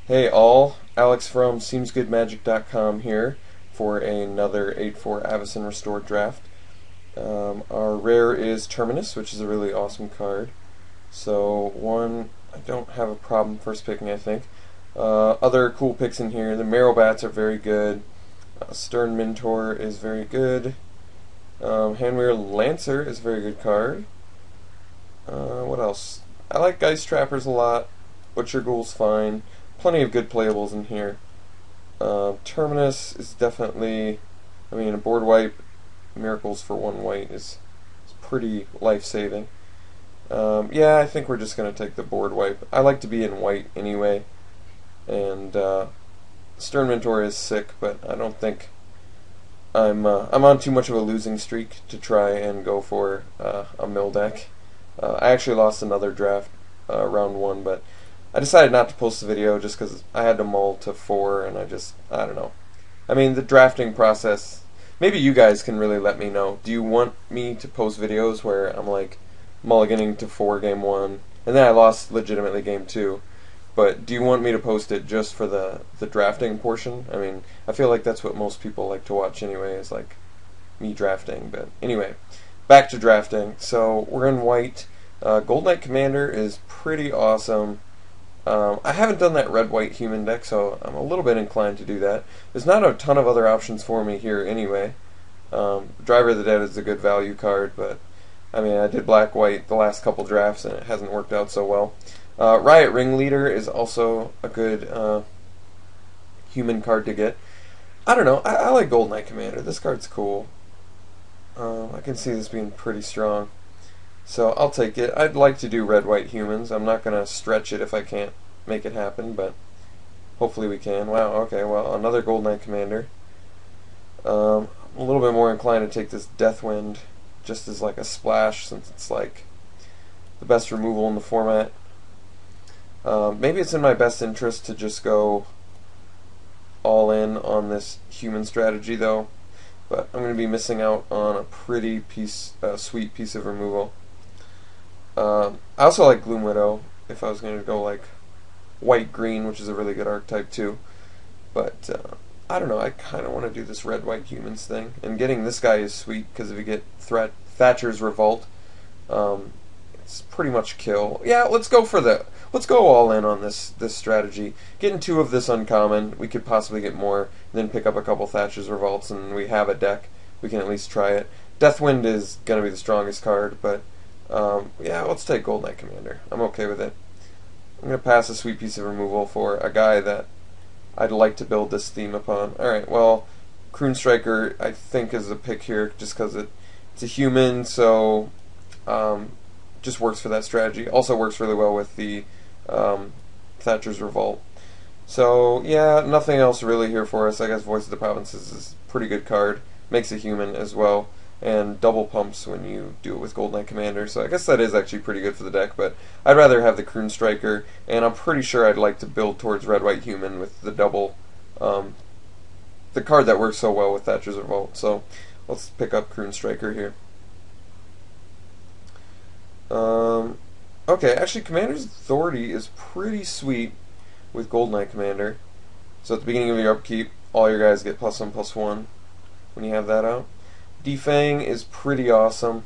Hey all, Alex from SeemsGoodMagic.com here for another 8-4 Avacyn Restored draft. Our rare is Terminus, which is a really awesome card. So one, I don't have a problem first picking, I think. Other cool picks in here, the Marrowbats are very good. Stern Mentor is very good. Handweir Lancer is a very good card. What else? I like Geist Trappers a lot. Butcher Ghoul's fine. Plenty of good playables in here. Terminus is definitely, a board wipe, Miracles for 1 white is pretty life-saving. Yeah, I think we're just going to take the board wipe. I like to be in white anyway, and Stern Mentor is sick, but I don't think I'm on too much of a losing streak to try and go for a mill deck. I actually lost another draft round 1, but I decided not to post the video just because I had to mull to 4, and I don't know. The drafting process, maybe you guys can really let me know. Do you want me to post videos where I'm like mulliganing to 4 game 1, and then I lost legitimately game 2, but do you want me to post it just for the drafting portion? I feel like that's what most people like to watch anyway, is like me drafting. But anyway, back to drafting. So we're in white. Gold Knight Commander is pretty awesome. I haven't done that red-white human deck, so I'm a little bit inclined to do that. There's not a ton of other options for me here anyway. Driver of the Dead is a good value card, but I did black-white the last couple drafts and it hasn't worked out so well. Riot Ringleader is also a good human card to get. I don't know, I like Gold Knight Commander. This card's cool. I can see this being pretty strong. So I'll take it. I'd like to do red-white humans. I'm not going to stretch it if I can't make it happen, but hopefully we can. Wow, okay, well, another Gold Knight Commander. I'm a little bit more inclined to take this Deathwind just as like a splash, since it's like the best removal in the format. Maybe it's in my best interest to just go all in on this human strategy though, but I'm going to be missing out on a pretty sweet piece of removal. I also like Gloom Widow if I was going to go like white-green, which is a really good archetype too. But I don't know, I kind of want to do this red-white humans thing. And getting this guy is sweet because if you get Thatcher's Revolt, it's pretty much kill. Yeah, let's go all in on this strategy. Getting 2 of this uncommon, we could possibly get more, then pick up a couple Thatcher's Revolts, and we have a deck. We can at least try it. Deathwind is going to be the strongest card, but yeah, let's take Gold Knight Commander. I'm okay with it. I'm going to pass a sweet piece of removal for a guy that I'd like to build this theme upon. Alright, well, Croon Striker I think is a pick here just because it's a human, so just works for that strategy. Also works really well with the Thatcher's Revolt. So yeah, nothing else really here for us. I guess Voice of the Provinces is a pretty good card. Makes a human as well, and double pumps when you do it with Gold Knight Commander, so I guess that is actually pretty good for the deck, but I'd rather have the Croon Striker, and I'm pretty sure I'd like to build towards red-white human with the double, the card that works so well with Thatcher's Revolt. So let's pick up Croon Striker here. Okay, actually Commander's Authority is pretty sweet with Gold Knight Commander. So at the beginning of your upkeep, all your guys get +1/+1 when you have that out. Defang is pretty awesome,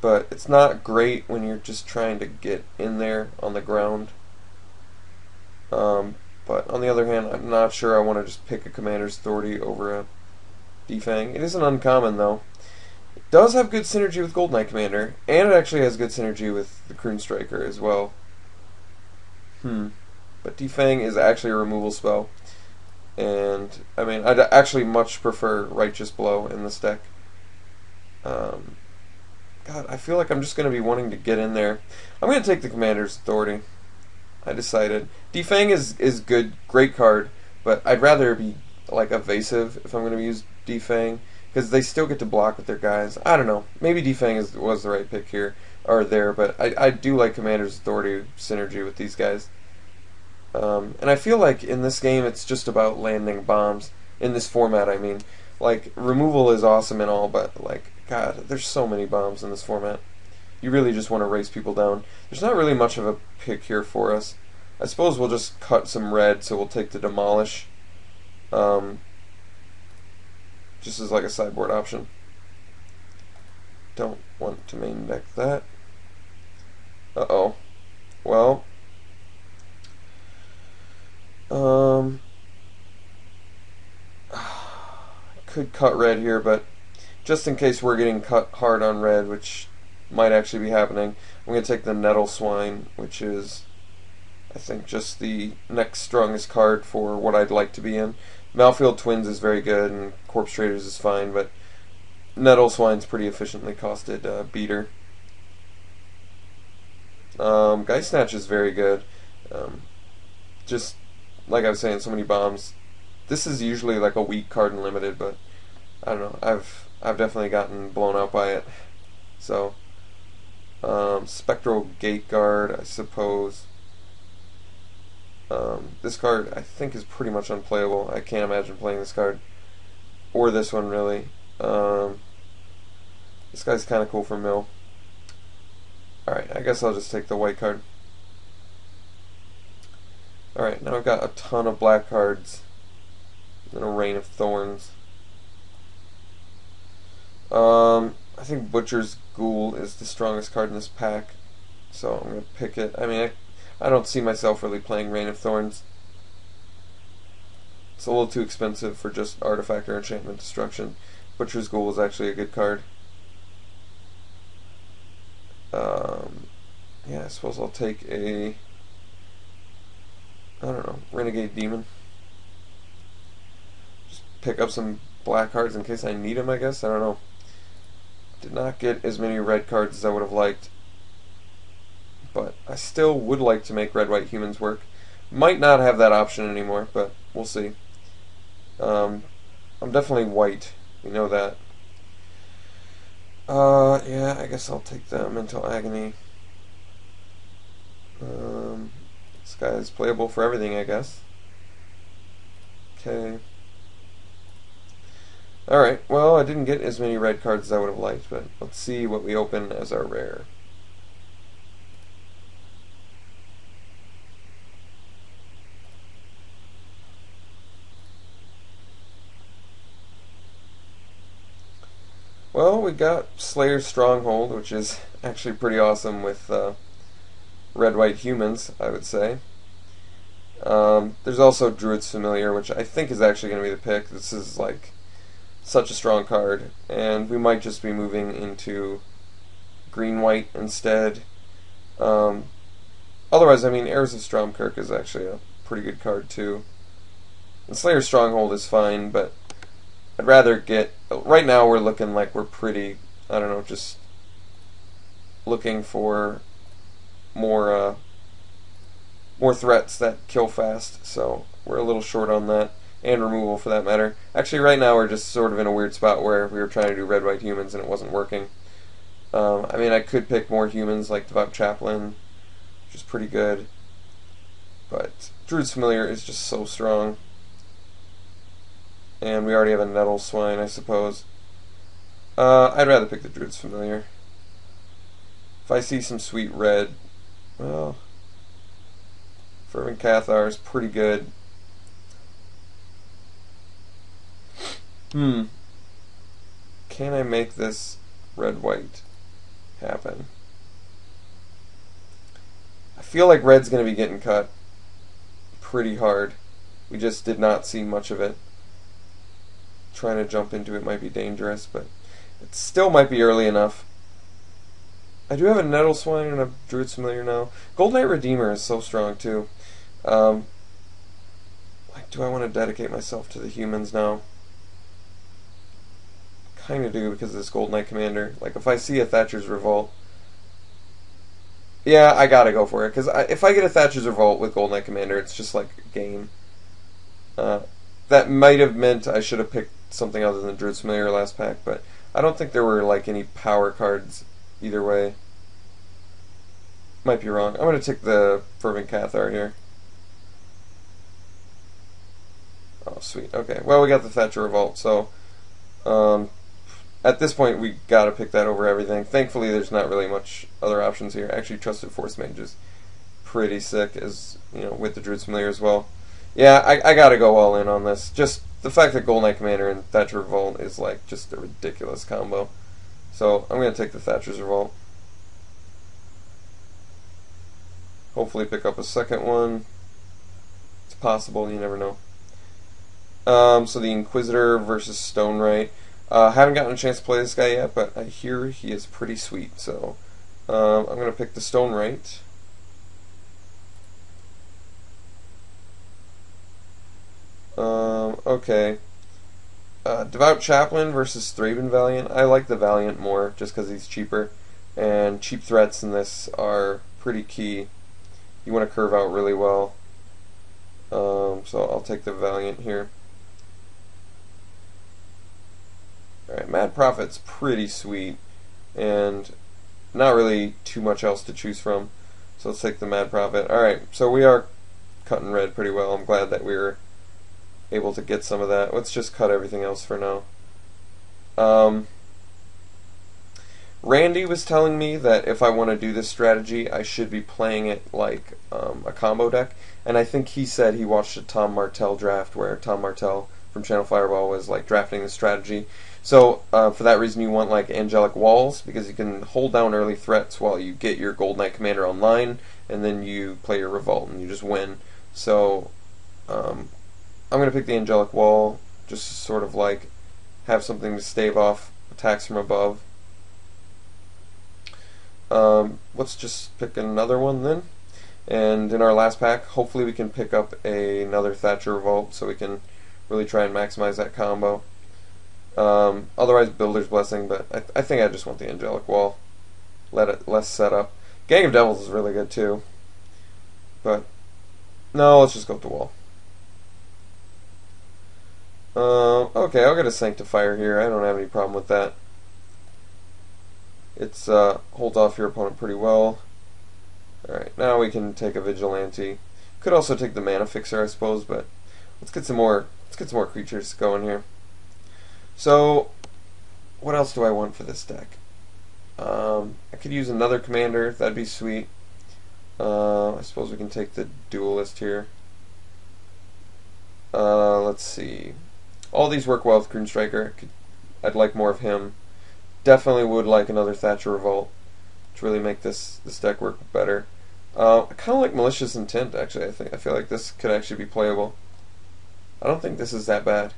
but it's not great when you're just trying to get in there on the ground. But on the other hand, I'm not sure I want to just pick a Commander's Authority over a Defang. It is an uncommon though. It does have good synergy with Gold Knight Commander, and it actually has good synergy with the Croon Striker as well. But Defang is actually a removal spell, and I'd actually much prefer Righteous Blow in this deck. God, I feel like I'm just going to be wanting to get in there. I'm going to take the Commander's Authority. I decided. Defang is good, great card, but I'd rather be like evasive if I'm going to use Defang, because they still get to block with their guys. I don't know. Maybe Defang was the right pick here, or there, but I do like Commander's Authority synergy with these guys. And I feel like in this game it's just about landing bombs. In this format, Like, removal is awesome and all, but, like, God, there's so many bombs in this format. You really just want to race people down. There's not really much of a pick here for us. I suppose we'll just cut some red, so we'll take the Demolish, just as like a sideboard option. Don't want to main deck that. Uh-oh. Well, could cut red here, but just in case we're getting cut hard on red, which might actually be happening, I'm going to take the Nettle Swine, which is, I think, just the next strongest card for what I'd like to be in. Malfield Twins is very good, and Corpse Traders is fine, but Nettle Swine's pretty efficiently costed beater. Geist Snatch is very good. Just like I was saying, so many bombs. This is usually like a weak card in limited, but I don't know. I've definitely gotten blown out by it. So Spectral Gate Guard, I suppose. This card I think is pretty much unplayable. I can't imagine playing this card or this one really. This guy's kind of cool for mill. Alright, I guess I'll just take the white card. Alright, now I've got a ton of black cards and a Rain of Thorns. I think Butcher's Ghoul is the strongest card in this pack, so I'm going to pick it. I mean, I don't see myself really playing Rain of Thorns. It's a little too expensive for just Artifact or Enchantment Destruction. Butcher's Ghoul is actually a good card. Yeah, I suppose I'll take a, I don't know, Renegade Demon. Just pick up some black cards in case I need them, I guess. I don't know. Did not get as many red cards as I would have liked, but I still would like to make red-white humans work. Might not have that option anymore, but we'll see. I'm definitely white. We know that. Yeah, I guess I'll take the Mental Agony. This guy is playable for everything, I guess. Okay. Alright, well, I didn't get as many red cards as I would have liked, but let's see what we open as our rare. Well, we got Slayer's Stronghold, which is actually pretty awesome with red-white humans, I would say. There's also Druid's Familiar, which I think is actually going to be the pick. This is like such a strong card, and we might just be moving into green-white instead. Otherwise, I mean, Heirs of Stromkirk is actually a pretty good card too. And Slayer's Stronghold is fine, but I'd rather get... Right now we're looking like we're pretty, I don't know, just looking for more threats that kill fast, so we're a little short on that, and removal for that matter. Actually, right now we're just sort of in a weird spot where we were trying to do red-white humans and it wasn't working. I mean, I could pick more humans like Devout Chaplain, which is pretty good, but Druid's Familiar is just so strong. And we already have a Nettle Swine, I suppose. I'd rather pick the Druid's Familiar. If I see some sweet red, well, Fervent Cathar is pretty good. Can I make this red-white happen? I feel like red's going to be getting cut pretty hard. We just did not see much of it. Trying to jump into it might be dangerous, but it still might be early enough. I do have a Nettle Swine and a Druid's Familiar now. Gold Knight Redeemer is so strong too. Like, do I want to dedicate myself to the humans now? Kind of do because of this Gold Knight Commander. Like, if I see a Thatcher's Revolt, yeah, I gotta go for it, because if I get a Thatcher's Revolt with Gold Knight Commander, it's just like a game. That might have meant I should have picked something other than Druid's Familiar last pack, but I don't think there were like any power cards either way. Might be wrong. I'm going to take the Fervent Cathar here. Oh, sweet. Okay, well, we got the Thatcher Revolt, so at this point we got to pick that over everything. Thankfully, there's not really much other options here. Actually, Trusted Force Mage is pretty sick, as you know, with the Druid's Familiar as well. Yeah, I gotta go all in on this. Just the fact that Golden Knight Commander and Thatcher's Revolt is like just a ridiculous combo. So I'm gonna take the Thatcher's Revolt. Hopefully pick up a second one. It's possible, you never know. So the Inquisitor versus Stonewright. Haven't gotten a chance to play this guy yet, but I hear he is pretty sweet. So I'm gonna pick the Stonewright. Okay. Devout Chaplain versus Thraben Valiant. I like the Valiant more just because he's cheaper. And cheap threats in this are pretty key. You want to curve out really well. So I'll take the Valiant here. Alright, Mad Prophet's pretty sweet. And not really too much else to choose from. So let's take the Mad Prophet. Alright, so we are cutting red pretty well. I'm glad that we were able to get some of that. Let's just cut everything else for now. Randy was telling me that if I want to do this strategy, I should be playing it like a combo deck, and I think he said he watched a Tom Martell draft where Tom Martell from Channel Fireball was like drafting the strategy. So for that reason, you want like Angelic Walls, because you can hold down early threats while you get your Gold Knight Commander online, and then you play your Revolt and you just win. So I'm going to pick the Angelic Wall, just to sort of like have something to stave off attacks from above. Let's just pick another one then. And in our last pack, hopefully we can pick up another Thatcher Revolt so we can really try and maximize that combo. Otherwise, Builder's Blessing, but I think I just want the Angelic Wall. Let it less set up. Gang of Devils is really good too. But no, let's just go with the Wall. Okay, I'll get a Sanctifier here. I don't have any problem with that. It's holds off your opponent pretty well. Alright, now we can take a Vigilante. Could also take the Mana Fixer, I suppose, but let's get some more creatures going here. So what else do I want for this deck? I could use another commander, that'd be sweet. I suppose we can take the Duelist here. Let's see. All these work well with Green Striker. I'd like more of him. Definitely would like another Thatcher Revolt to really make this deck work better. I kind of like Malicious Intent, actually. I feel like this could actually be playable. I don't think this is that bad.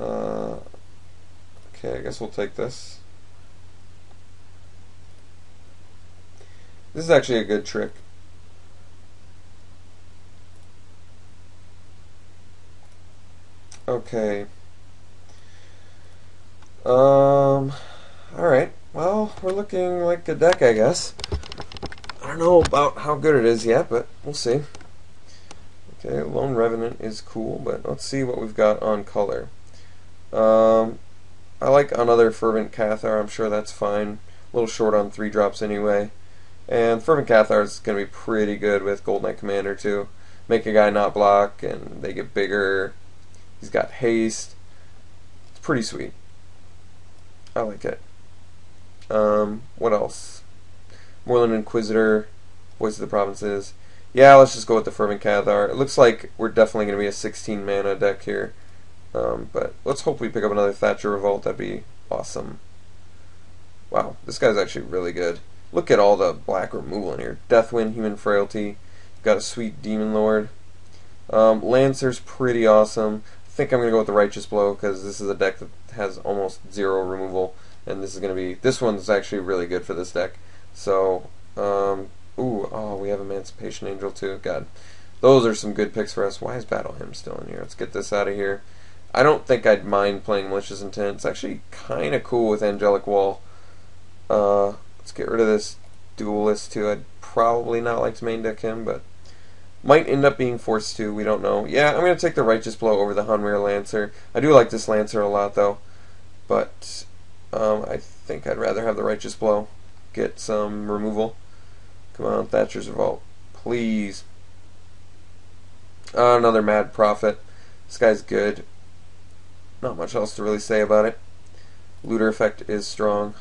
Okay, I guess we'll take this. This is actually a good trick. Okay. Alright. Well, we're looking like a deck, I guess. I don't know about how good it is yet, but we'll see. Okay, Lone Revenant is cool, but let's see what we've got on color. I like another Fervent Cathar. I'm sure that's fine. A little short on 3 drops anyway. And Fervent Cathar is going to be pretty good with Gold Knight Commander too. Make a guy not block, and they get bigger. He's got haste. It's pretty sweet. I like it. What else? Moreland Inquisitor, Voice of the Provinces. Yeah, let's just go with the Fervent Cathar. It looks like we're definitely going to be a 16 mana deck here. But let's hope we pick up another Thatcher Revolt. That'd be awesome. Wow, this guy's actually really good. Look at all the black removal in here. Deathwind, Human Frailty. Got a sweet Demon Lord. Lancer's pretty awesome. I think I'm going to go with the Righteous Blow because this is a deck that has almost 0 removal. And this is going to be... This one's actually really good for this deck. So, we have Emancipation Angel too. God. Those are some good picks for us. Why is Battle Hymn still in here? Let's get this out of here. I don't think I'd mind playing Malicious Intent. It's actually kind of cool with Angelic Wall. Let's get rid of this Duelist too. I'd probably not like to main deck him, but might end up being forced to. We don't know. Yeah, I'm going to take the Righteous Blow over the Hanweir Lancer. I do like this Lancer a lot, though. But I think I'd rather have the Righteous Blow. Get some removal. Come on, Thatcher's Revolt. Please. Another Mad Prophet. This guy's good. Not much else to really say about it. Looter effect is strong.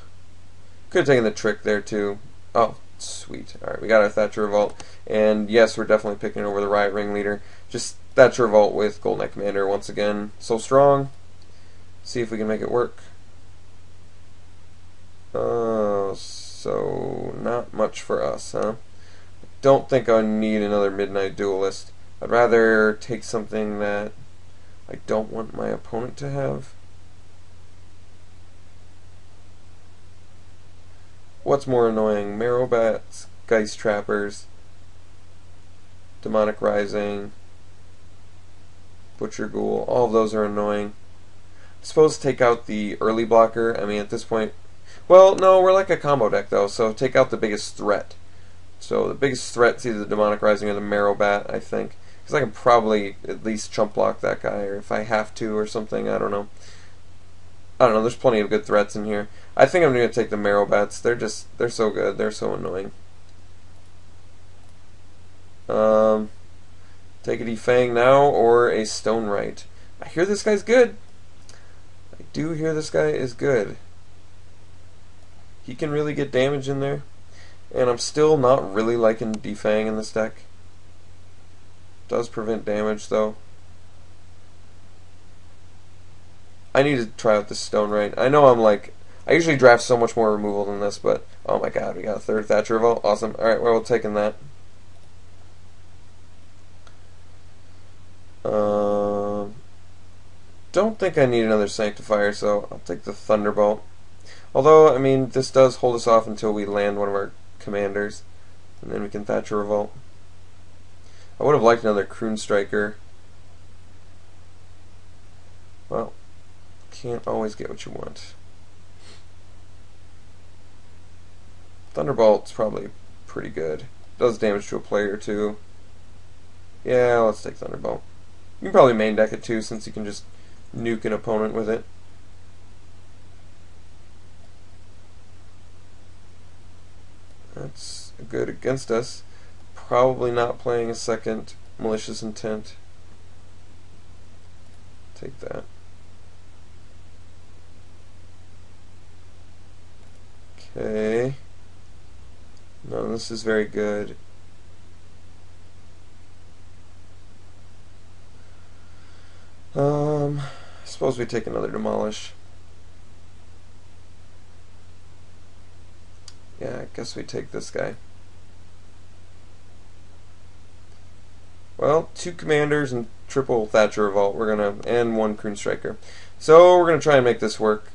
Could have taken the trick there too. Oh, sweet. Alright, we got our Thatcher Revolt. And yes, we're definitely picking over the Riot Ringleader. Just Thatcher Revolt with Gold Knight Commander once again. So strong. See if we can make it work. So not much for us, huh? Don't think I need another Midnight Duelist. I'd rather take something that I don't want my opponent to have. What's more annoying? Marrowbats, Geist Trappers, Demonic Rising, Butcher Ghoul. All of those are annoying. I suppose take out the early blocker. I mean, at this point, well, no, we're like a combo deck though, so take out the biggest threat. So the biggest threat is either the Demonic Rising or the Marrowbat, I think. Because I can probably at least chump block that guy, or if I have to or something, I don't know. There's plenty of good threats in here. I think I'm going to take the Marrowbats. They're so good. They're so annoying. Take a Defang now or a Stonewright. I hear this guy's good. I do hear this guy is good. He can really get damage in there. And I'm still not really liking Defang in this deck. Does prevent damage though. I need to try out this Stonewright. I know I usually draft so much more removal than this, but oh my god, we got a third Thatcher Revolt. Awesome. Alright, well, we're taking that. Don't think I need another Sanctifier, so I'll take the Thunderbolt. Although, I mean, this does hold us off until we land one of our commanders, and then we can Thatcher Revolt. I would have liked another Croon Striker. Well, can't always get what you want. Thunderbolt's probably pretty good. Does damage to a player or two. Yeah, let's take Thunderbolt. You can probably main deck it too, since you can just nuke an opponent with it. That's good against us. Probably not playing a second Malicious Intent. Take that. Okay. No, this is very good. I suppose we take another Demolish. Yeah, I guess we take this guy. Well, 2 commanders and triple Thatcher Revolt. And 1 Croon Striker. So we're gonna try and make this work.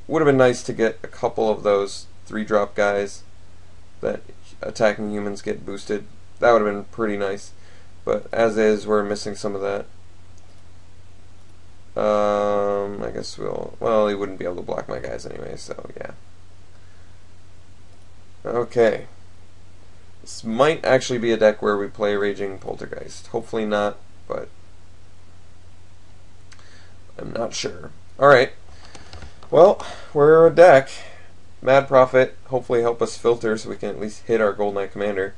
Would have been nice to get a couple of those 3-drop guys that attacking humans get boosted. That would have been pretty nice. But as is, we're missing some of that. I guess well, he wouldn't be able to block my guys anyway, so yeah. Okay. This might actually be a deck where we play Raging Poltergeist. Hopefully not, but I'm not sure. Alright. Well, we're a deck. Mad Prophet, hopefully help us filter so we can at least hit our Gold Knight Commander.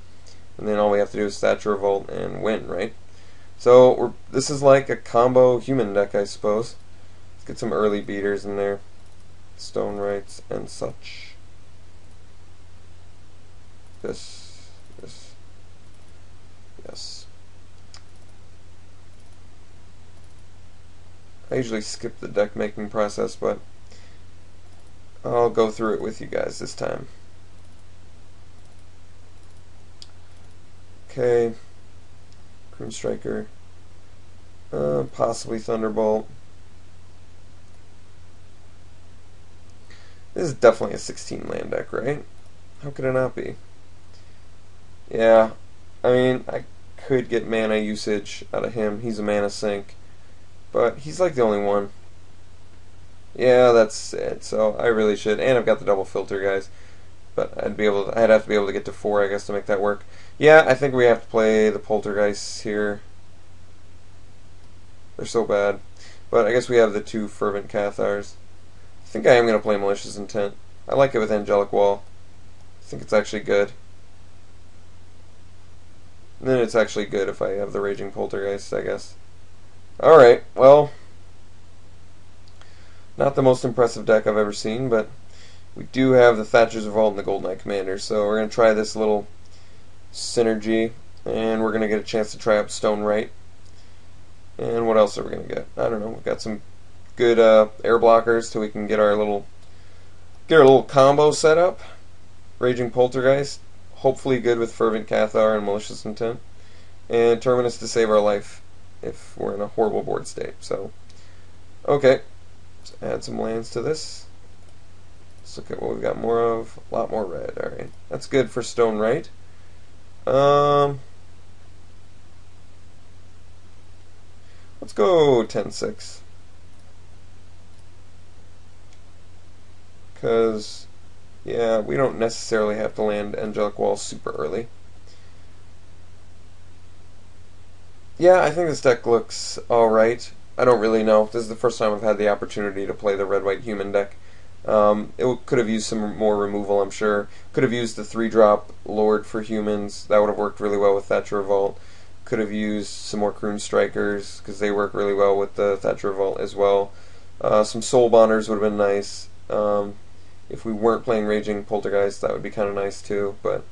And then all we have to do is Thatcher Revolt and win, right? So this is like a combo human deck, I suppose. Let's get some early beaters in there. Stonewrights and such. This. Yes. I usually skip the deck making process, but I'll go through it with you guys this time. Okay. Croon Striker. Possibly Thunderbolt. This is definitely a 16 land deck, right? How could it not be? Yeah, I mean, I could get mana usage out of him. He's a mana sink, but he's like the only one. Yeah, that's it. So I really should, and I've got the double filter, guys. But I'd have to be able to get to 4, I guess, to make that work. Yeah, I think we have to play the Poltergeists here. They're so bad. But I guess we have the 2 Fervent Cathars. I think I am going to play Malicious Intent. I like it with Angelic Wall. I think it's actually good. And then it's actually good if I have the Raging Poltergeist, I guess. Alright, well, not the most impressive deck I've ever seen, but We do have the Thatcher's Revolt and the Goldeneye Commander, so we're going to try this little synergy, and we're going to get a chance to try out Stone Right. And what else are we going to get? I don't know. We've got some good air blockers till we can get our little combo set up. Raging Poltergeist, hopefully good with Fervent Cathar and Malicious Intent, and Terminus to save our life if we're in a horrible board state. So, okay, let's add some lands to this. Let's look at what we've got more of. A lot more red. All right, that's good for Stone Right. Let's go 10-6. Because, yeah, we don't necessarily have to land Angelic Wall super early. Yeah, I think this deck looks alright. I don't really know. This is the first time I've had the opportunity to play the red-white human deck. It could have used some more removal, I'm sure. Could have used the 3-drop Lord for humans. That would have worked really well with Thatcher Revolt. Could have used some more Croon Strikers, because they work really well with the Thatcher Revolt as well. Some Soul Bonders would have been nice. If we weren't playing Raging Poltergeist, that would be kind of nice too. But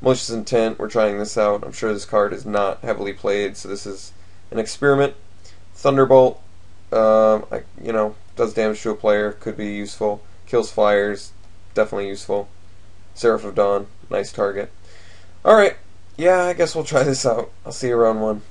Malicious Intent, we're trying this out. I'm sure this card is not heavily played, so this is an experiment. Thunderbolt, does damage to a player, could be useful. Kills flyers, definitely useful. Seraph of Dawn, nice target. Alright, yeah, I guess we'll try this out. I'll see you around 1.